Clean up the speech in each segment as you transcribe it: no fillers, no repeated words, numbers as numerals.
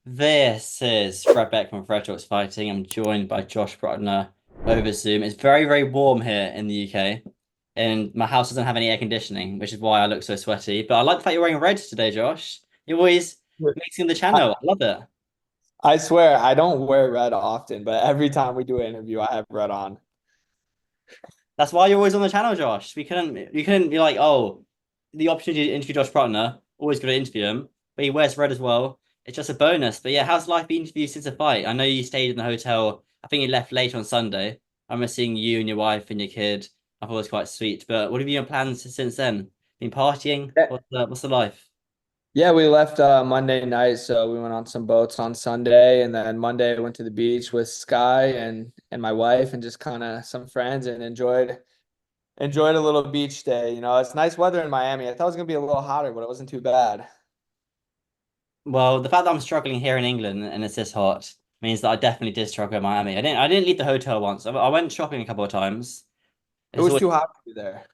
This is Fred Beck from Fred Talks Fighting. I'm joined by Josh Brueckner over Zoom. It's very, very warm here in the UK, and my house doesn't have any air conditioning, which is why I look so sweaty. But I like the fact you're wearing red today, Josh. You're always mixing the I, channel. I love it. I swear I don't wear red often, but every time we do an interview, I have red on. That's why you're always on the channel, Josh. We couldn't be like, oh, the opportunity to interview Josh Brueckner, always going to interview him, but he wears red as well. It's just a bonus. But yeah, how's life been for you since the fight? I know you stayed in the hotel. I think you left late on Sunday. I remember seeing you and your wife and your kid. I thought it was quite sweet. But what have you been plans since then? Been partying? Yeah, What's the life? yeah, we left Monday night, so we went on some boats on Sunday, and then Monday went to the beach with Sky and my wife and just kind of some friends and enjoyed a little beach day. It's nice weather in Miami. I thought it was gonna be a little hotter, but it wasn't too bad. Well, the fact that I'm struggling here in England and it's this hot means that I definitely did struggle in Miami. I didn't leave the hotel once. I went shopping a couple of times. It It's was always too hot for you there.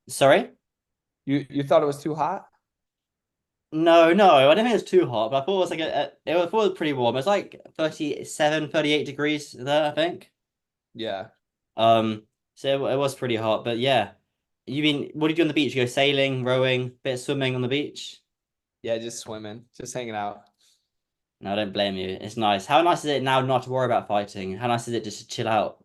sorry? You thought it was too hot? No, no, I didn't think it was too hot, but I thought it was I thought it was pretty warm. It was like 37, 38 degrees there, I think. Yeah. So it was pretty hot, but yeah. What do you do on the beach? You go sailing, rowing, bit of swimming on the beach? Yeah, just swimming, just hanging out. No, I don't blame you. It's nice. How nice is it now not to worry about fighting? How nice is it just to chill out?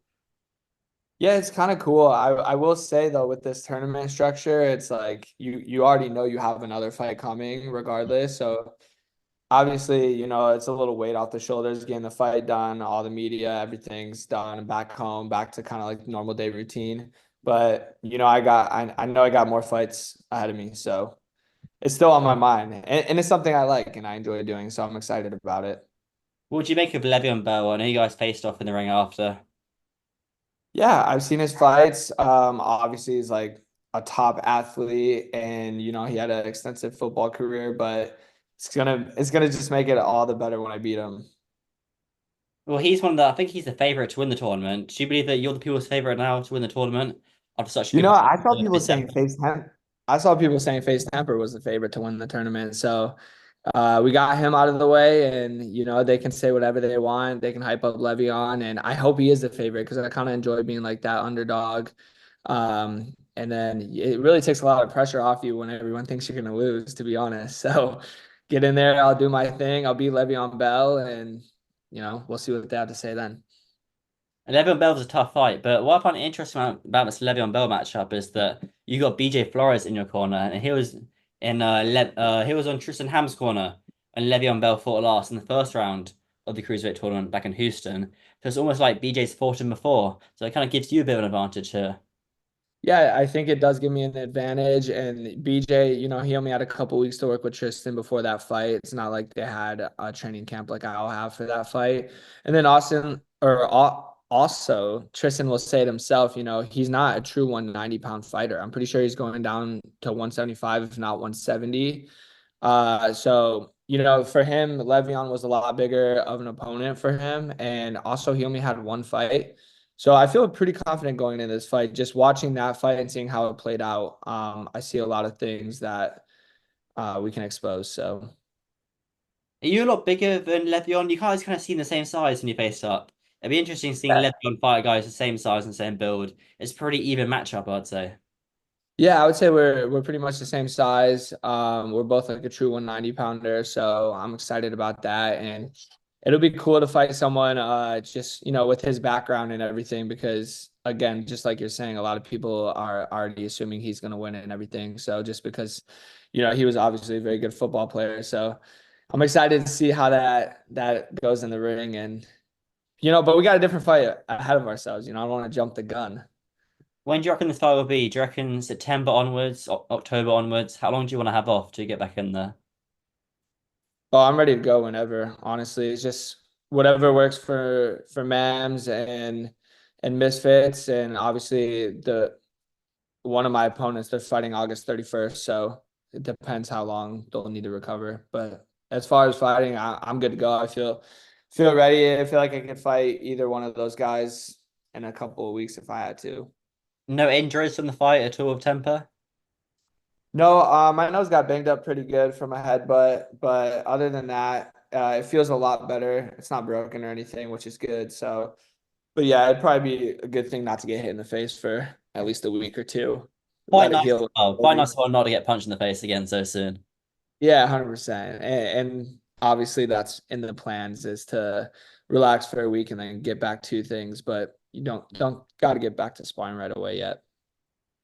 Yeah, it's kind of cool. I will say though, with this tournament structure, it's like you already know you have another fight coming regardless. So obviously, it's a little weight off the shoulders, getting the fight done, all the media, everything's done, and back home, back to kind of like normal day routine. But I know I got more fights ahead of me, so it's still on my mind, and it's something I like and I enjoy doing, so I'm excited about it. What would you make of Le'Veon Bell? I know you guys faced off in the ring after. Yeah, I've seen his fights. Obviously he's like a top athlete and he had an extensive football career, but it's gonna just make it all the better when I beat him. Well, I think he's the favorite to win the tournament. Do you believe that you're the people's favorite now to win the tournament after such a good I saw performance people in saying December? Face Temper was the favorite to win the tournament. So we got him out of the way, and they can say whatever they want. They can hype up Le'Veon, and I hope he is the favorite because I kind of enjoy being like that underdog. And then it really takes a lot of pressure off you when everyone thinks you're gonna lose, to be honest. So get in there, I'll do my thing, I'll beat Le'Veon Bell, and we'll see what they have to say then. And Le'Veon Bell was a tough fight, but what I find interesting about this Le'Veon Bell matchup is that you got BJ Flores in your corner, and he was on Tristan Ham's corner, and Le'Veon Bell fought last in the first round of the Cruiserweight tournament back in Houston. So it's almost like BJ's fought him before, so it kind of gives you a bit of an advantage here. Yeah, I think it does give me an advantage. And BJ, he only had a couple weeks to work with Tristan before that fight. It's not like they had a training camp like I'll have for that fight. And then also Tristan will say it himself, he's not a true 190-pound fighter. I'm pretty sure he's going down to 175, if not 170. So for him, Le'Veon was a lot bigger of an opponent for him. And also he only had one fight. So I feel pretty confident going into this fight. Just watching that fight and seeing how it played out, I see a lot of things that we can expose. So Are you a lot bigger than Le'Veon? You guys kind of seem the same size when you faced up. It'd be interesting seeing yeah, Le'Veon fight a guy who's the same size and same build. It's a pretty even matchup, I'd say. yeah, I would say we're pretty much the same size. We're both like a true 190 pounder, so I'm excited about that. And it'll be cool to fight someone just with his background and everything, because again, just like you're saying, a lot of people are already assuming he's going to win it and everything. So just because he was obviously a very good football player, so I'm excited to see how that goes in the ring. And but we got a different fight ahead of ourselves. I don't want to jump the gun. When do you reckon this fight will be? Do you reckon September onwards, October onwards? How long do you want to have off to get back in there? Oh, I'm ready to go whenever. Honestly, it's just whatever works for Mams and Misfits, and obviously the one of my opponents, they're fighting August 31st, so it depends how long they'll need to recover. But as far as fighting, I'm good to go. I feel ready. I feel like I could fight either one of those guys in a couple of weeks if I had to. No injuries from the fight at all of temper? No, my nose got banged up pretty good from a headbutt, but other than that, It feels a lot better. It's not broken or anything, which is good. So, but yeah, it'd probably be a good thing not to get hit in the face for at least a week or two. Quite Let it nice. heal Oh, quite nice fully. one not to get punched in the face again so soon. Yeah, 100%. And obviously that's in the plans is to relax for a week and then get back to things, but you don't got to get back to sparring right away yet.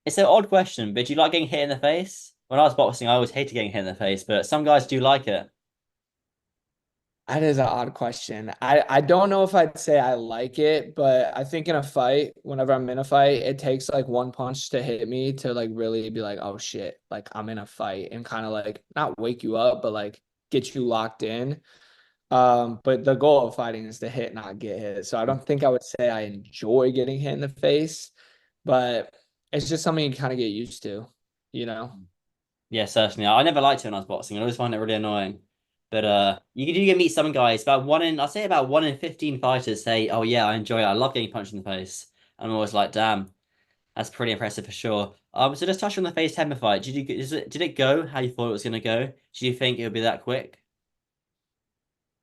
It's an odd question, but do you like getting hit in the face? When I was boxing, I always hated getting hit in the face, but some guys do like it. That is an odd question. I don't know if I'd say I like it, but I think in a fight, whenever I'm in a fight, it takes like one punch to hit me to like really be like, oh shit, like I'm in a fight and kind of like not wake you up, but like get you locked in. But the goal of fighting is to hit, not get hit. So I don't think I would say I enjoy getting hit in the face, but it's just something you kind of get used to, you know? Yeah, certainly. I never liked it when I was boxing. I always find it really annoying. But you do get meet some guys. I'd say about 1 in 15 fighters say, "Oh yeah, I enjoy it. I love getting punched in the face." And I'm always like, "Damn, that's pretty impressive for sure." So just touch on the Faze Temper fight. Did it go how you thought it was gonna go? Did you think it would be that quick?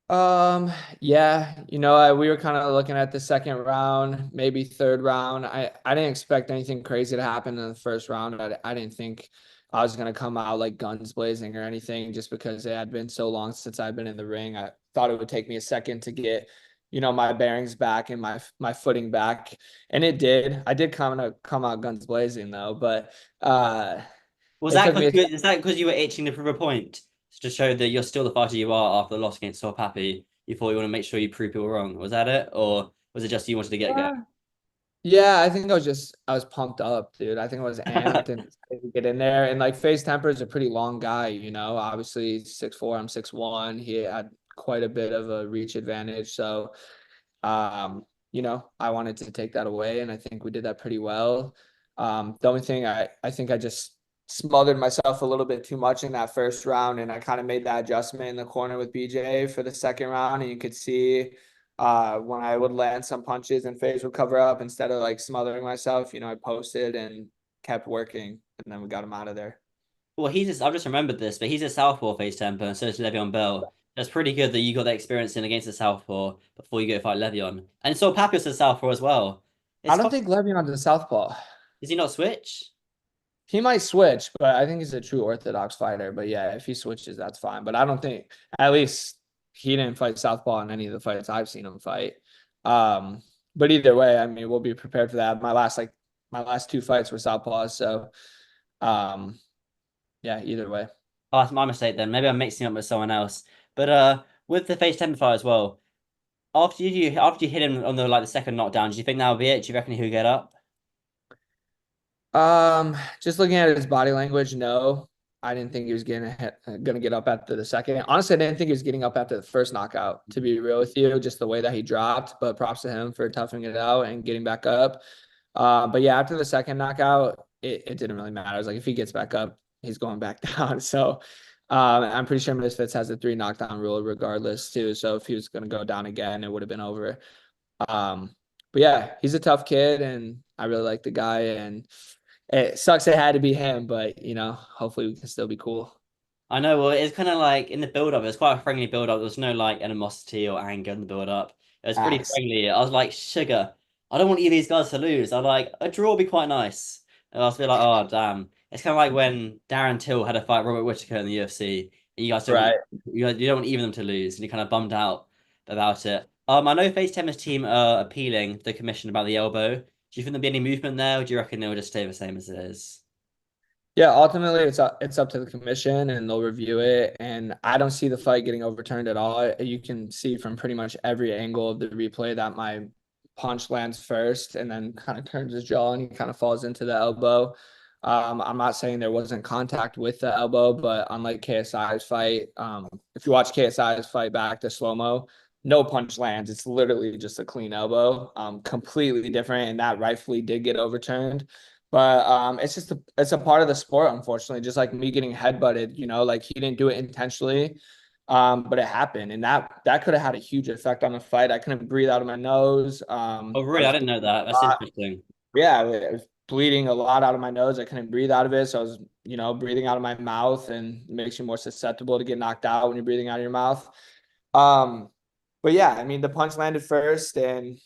Um, yeah, we were kind of looking at the second round, maybe third round. I didn't expect anything crazy to happen in the first round. I didn't think I was gonna come out like guns blazing or anything just because it had been so long since I've been in the ring. I thought it would take me a second to get, my bearings back and my footing back. And it did. I did kind of come out guns blazing though, but uh Was it that took me because a is that because you were itching to prove a point to show that you're still the fighter you are after the loss against So Happy? You thought you want to make sure you prove people wrong. Was that it, or was it just you wanted to get Yeah, I think I was pumped up, dude. I think I was amped and excited to get in there. And like Faze Temper is a pretty long guy, Obviously 6'4", I'm 6'1". He had quite a bit of a reach advantage. So I wanted to take that away and I think we did that pretty well. The only thing I think I just smothered myself a little bit too much in that first round and I kind of made that adjustment in the corner with BJ for the second round and you could see when I would land some punches and Faze would cover up instead of like smothering myself, I posted and kept working and then we got him out of there. Well, I've just remembered this, but he's a southpaw Face Temper, and so is Le'Veon Bell. That's pretty good that you got that experience in against the southpaw before you go fight Le'Veon. And so Papios is southpaw as well. I It's don't quite, think Le'Veon's a southpaw. does he not switch? He might switch, but I think he's a true orthodox fighter. But yeah, if he switches, that's fine. But I don't think, at least he didn't fight southpaw in any of the fights I've seen him fight. Um, but either way, I mean, we'll be prepared for that. My last two fights were southpaws, so um, yeah, either way. Oh, that's my mistake then. Maybe I'm mixing up with someone else. But with the Face Temper fight as well, after you hit him on the second knockdown, do you think that would be it? Do you reckon he'll get up? Just looking at his body language, no. I didn't think he was gonna get up after the second. Honestly, I didn't think he was getting up after the first knockout, to be real with you, just the way that he dropped. But props to him for toughing it out and getting back up. But yeah, after the second knockout, it didn't really matter. I was like, if he gets back up, he's going back down. So I'm pretty sure Misfits has a 3 knockdown rule regardless too. So if he was gonna go down again, it would have been over. Um, but yeah, he's a tough kid and I really like the guy and it sucks it had to be him, but hopefully we can still be cool. I know, well, it's kind of like in the build-up, it was quite a friendly build-up. There was no like animosity or anger in the build-up. It was pretty Facts. friendly. I was like, sugar, I don't want either of these guys to lose. I like a draw would be quite nice. And I was be like, oh damn. It's kind of like when Darren Till had a fight Robert Whittaker in the UFC, and you guys don't want Right. you don't want either of them to lose, and you're kind of bummed out about it. I know FaZe Tem's team are appealing to the commission about the elbow. Do you think there'll be any movement there, or do you reckon they'll just stay the same as it is? Yeah, ultimately it's up to the commission and they'll review it. And I don't see the fight getting overturned at all. You can see from pretty much every angle of the replay that my punch lands first and then kind of turns his jaw and he kind of falls into the elbow. I'm not saying there wasn't contact with the elbow, but unlike KSI's fight, if you watch KSI's fight back to slow-mo, no punch lands. It's literally just a clean elbow, completely different. And that rightfully did get overturned. But it's a part of the sport, unfortunately. Just like me getting headbutted, like he didn't do it intentionally, but it happened, and that could have had a huge effect on the fight. I couldn't breathe out of my nose. Oh, I really? I was didn't know bleeding that. a That's lot. interesting. Yeah, I was bleeding a lot out of my nose. I couldn't breathe out of it, so I was, breathing out of my mouth, and it makes you more susceptible to get knocked out when you're breathing out of your mouth. Um, but yeah, I mean, the punch landed first, and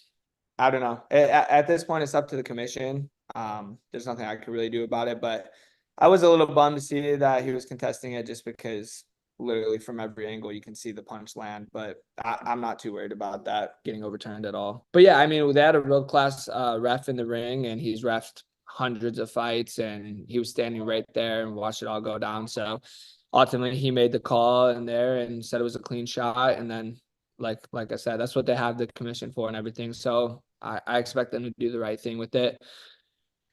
I don't know. At this point, it's up to the commission. There's nothing I could really do about it, but I was a little bummed to see that he was contesting it just because literally from every angle you can see the punch land. But I'm not too worried about that getting overturned at all. But yeah, I mean, they had a real class ref in the ring, and he's refed hundreds of fights, and he was standing right there and watched it all go down. So ultimately, he made the call in there and said it was a clean shot, and then like I said, that's what they have the commission for and everything. So I expect them to do the right thing with it.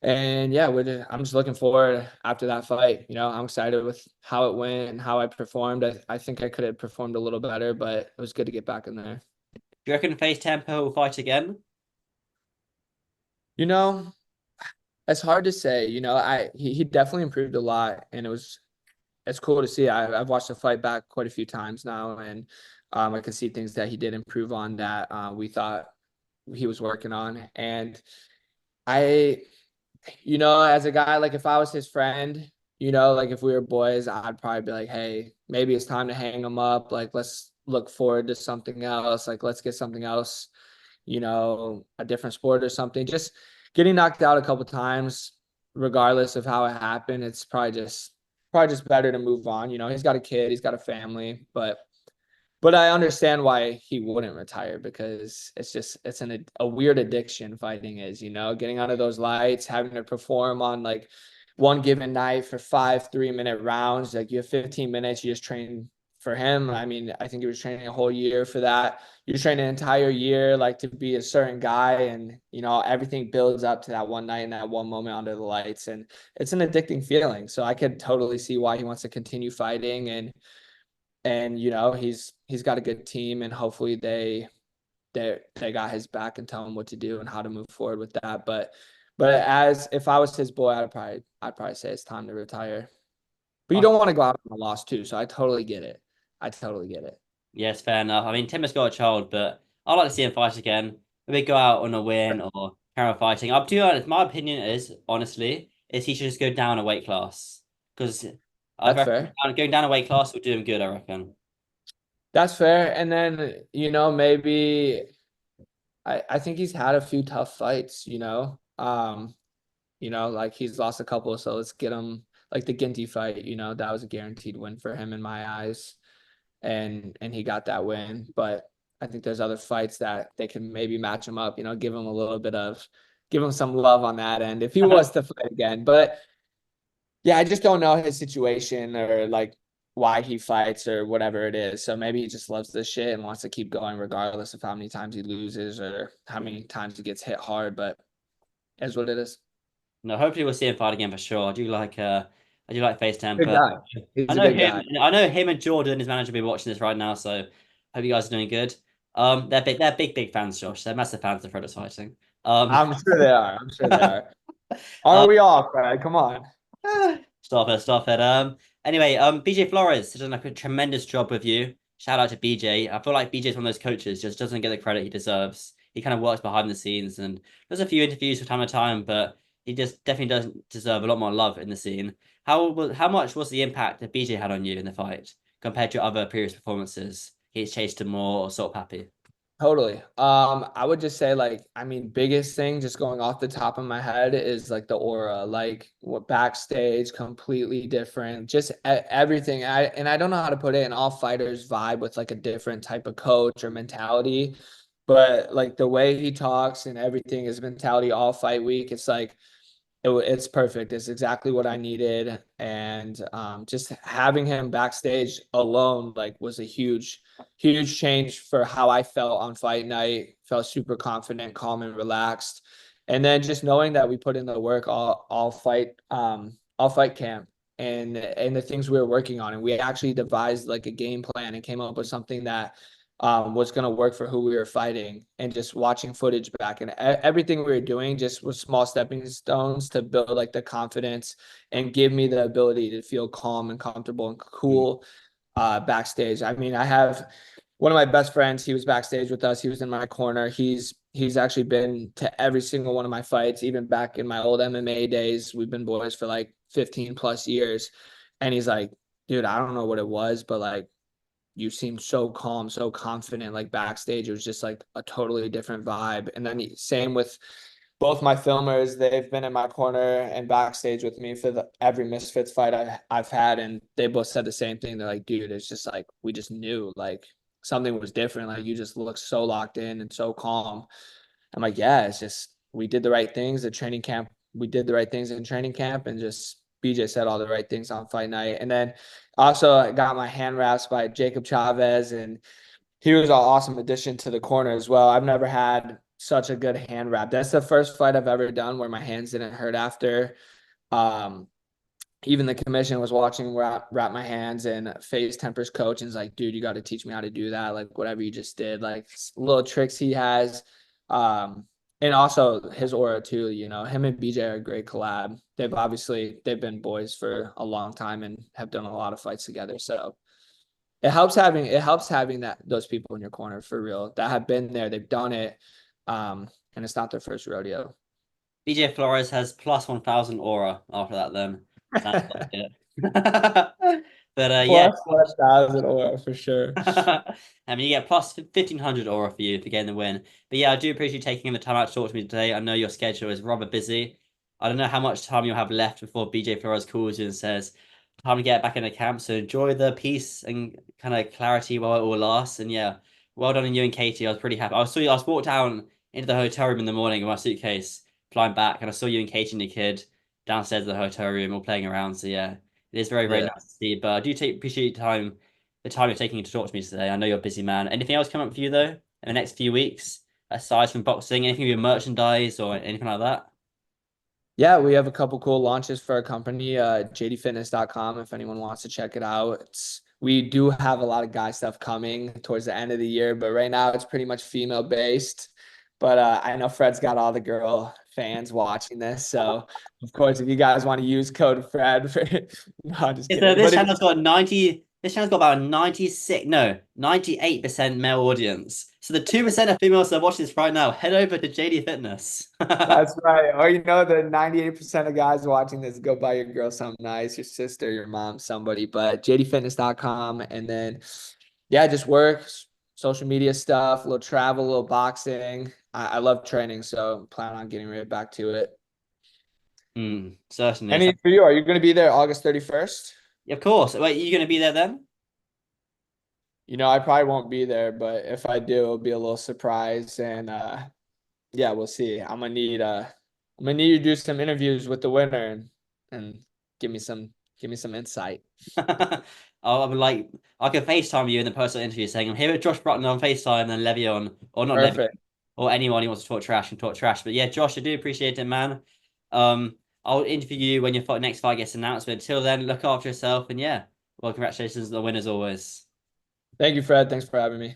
And yeah, I'm just looking forward after that fight. I'm excited with how it went and how I performed. I think I could have performed a little better, but it was good to get back in there. Do you reckon Face Tempo will fight again? You know, it's hard to say. He definitely improved a lot, and it's cool to see. I've watched the fight back quite a few times now, and I can see things that he did improve on that we thought he was working on. And I as a guy, like if I was his friend, like if we were boys, I'd probably be like, hey, maybe it's time to hang him up. Like, let's look forward to something else. Like, let's get something else, a different sport or something. Just getting knocked out a couple times, regardless of how it happened, it's probably just better to move on. He's got a kid, he's got a family, but I understand why he wouldn't retire because it's a weird addiction fighting is, getting under those lights, having to perform on like one given night for 5 3-minute rounds. Like you have 15 minutes, you just train for him. I mean, I think he was training a whole year for that. You train an entire year like to be a certain guy, and everything builds up to that one night and that one moment under the lights. And it's an addicting feeling. So I could totally see why he wants to continue fighting, and he's got a good team, and hopefully they got his back and tell him what to do and how to move forward with that. But as if I was his boy, I'd probably say it's time to retire. But you Oh, don't want to go out on a loss too, so I totally get it. I totally get it. yes, fair enough. I mean, Tim has got a child, but I'd like to see him fight again. Maybe go out on a win or carry on fighting. Up to you. My opinion is, honestly, is he should just go down a weight class because I That's reckon fair. going down a weight class will do him good. I reckon. That's fair. And then, maybe I think he's had a few tough fights, like he's lost a couple, so let's get him like the Ginty fight, that was a guaranteed win for him in my eyes. And he got that win. But I think there's other fights that they can maybe match him up, give him some love on that end if he was to fight again. But yeah, I just don't know his situation or like why he fights or whatever it is. So maybe he just loves this shit and wants to keep going regardless of how many times he loses or how many times he gets hit hard. But it is what it is. No, hopefully we'll see him fight again for sure. I do like Face Good Temper. guy. I He's a know good him. guy. I know him and Jordan, his manager, will be watching this right now. So hope you guys are doing good. They're big fans, Josh. They're massive fans of Fred fighting. Um, I'm sure they are. I'm sure they are. Aren't we all, Fred? Come on. stop it, stop it. Anyway, BJ Flores has done like a tremendous job with you. Shout out to BJ. I feel like BJ is one of those coaches just doesn't get the credit he deserves. He kind of works behind the scenes and does a few interviews from time to time, but he just definitely doesn't deserve a lot more love in the scene. How much was the impact that BJ had on you in the fight compared to other previous performances? He's chased him more or sort of happy. Totally. I would just say like, I mean, biggest thing just going off the top of my head is like the aura, like what backstage, completely different, just everything. And I don't know how to put it, and all fighters vibe with like a different type of coach or mentality, but like the way he talks and everything, his mentality all fight week, it's like it's perfect. It's exactly what I needed. And just having him backstage alone, like, was a huge change for how I felt on fight night. Felt super confident, calm, and relaxed. And then just knowing that we put in the work all fight camp and the things we were working on. And we actually devised like a game plan and came up with something that was going to work for who we were fighting, and just watching footage back and everything we were doing just was small stepping stones to build like the confidence and give me the ability to feel calm and comfortable and cool backstage. I mean, I have one of my best friends. He was backstage with us. He was in my corner. He's actually been to every single one of my fights, even back in my old MMA days. We've been boys for like 15 plus years. And he's like, dude, I don't know what it was, but like you seemed so calm, so confident, like backstage. It was just like a totally different vibe. And then same with both my filmers, they've been in my corner and backstage with me for every Misfits fight I've had, and they both said the same thing. They're like, dude, it's just like we just knew like something was different. Like you just look so locked in and so calm. I'm like, yeah, it's just we did the right things at training camp. We did the right things in training camp, and just BJ said all the right things on fight night. And then also I got my hand wraps by Jacob Chavez, and he was an awesome addition to the corner as well. I've never had such a good hand wrap. That's the first fight I've ever done where my hands didn't hurt after. Um, Even the commission was watching wrap my hands, and Faze Temper's coach and is like, dude, you got to teach me how to do that. Like whatever you just did, like little tricks he has. Um, and also his aura too, him and BJ are a great collab. They've been boys for a long time and have done a lot of fights together. So it helps having that those people in your corner for real that have been there, they've done it. And it's not their first rodeo. BJ Flores has plus 1,000 aura after that, then. Sounds like it. But yeah. Plus 1,000 aura for sure. I mean, you get plus 1,500 aura for you for getting the win. But yeah, I do appreciate you taking the time out to talk to me today. I know your schedule is rather busy. I don't know how much time you'll have left before BJ Flores calls you and says, time to get back into camp. So enjoy the peace and kind of clarity while it all lasts. And yeah, well done on you and Katie. I was pretty happy. I was walked down into the hotel room in the morning with my suitcase, flying back, and I saw you and Katie and the kid downstairs in the hotel room all playing around. So yeah, it is very, very Yeah. nice to see. But I do appreciate the time you're taking to talk to me today. I know you're a busy man. Anything else come up for you though in the next few weeks, aside from boxing? Anything with your merchandise or anything like that? Yeah, we have a couple cool launches for our company, jdfitness.com, if anyone wants to check it out. We do have a lot of guy stuff coming towards the end of the year, but right now it's pretty much female based. But I know Fred's got all the girl fans watching this. So, of course, if you guys want to use code Fred for, no, I'm just So kidding. But if, this channel's got about 96, no, 98% male audience. So the 2% of females that are watching this right now, head over to JD Fitness. that's right. Or the 98% of guys watching this, go buy your girl something nice, your sister, your mom, somebody. But jdfitness.com. And then, yeah, just work, social media stuff, a little travel, a little boxing. I love training, so plan on getting right back to it. Certainly. Any for you? Are you going to be there August 31st? Of course. Wait, you going to be there then? I probably won't be there, but if I do, it'll be a little surprise. And yeah, we'll see. I'm gonna need you to do some interviews with the winner and give me some insight. I would like I could FaceTime you in the personal interview saying I'm here with Josh Brueckner on FaceTime and then Le'Veon, or not Le'Veon, Perfect. or anyone who wants to talk trash and talk trash. But yeah, Josh, I do appreciate it, man. I'll interview you when your next fight gets announced. But until then, look after yourself and yeah, well, congratulations on the win as always. Thank you, Fred. Thanks for having me.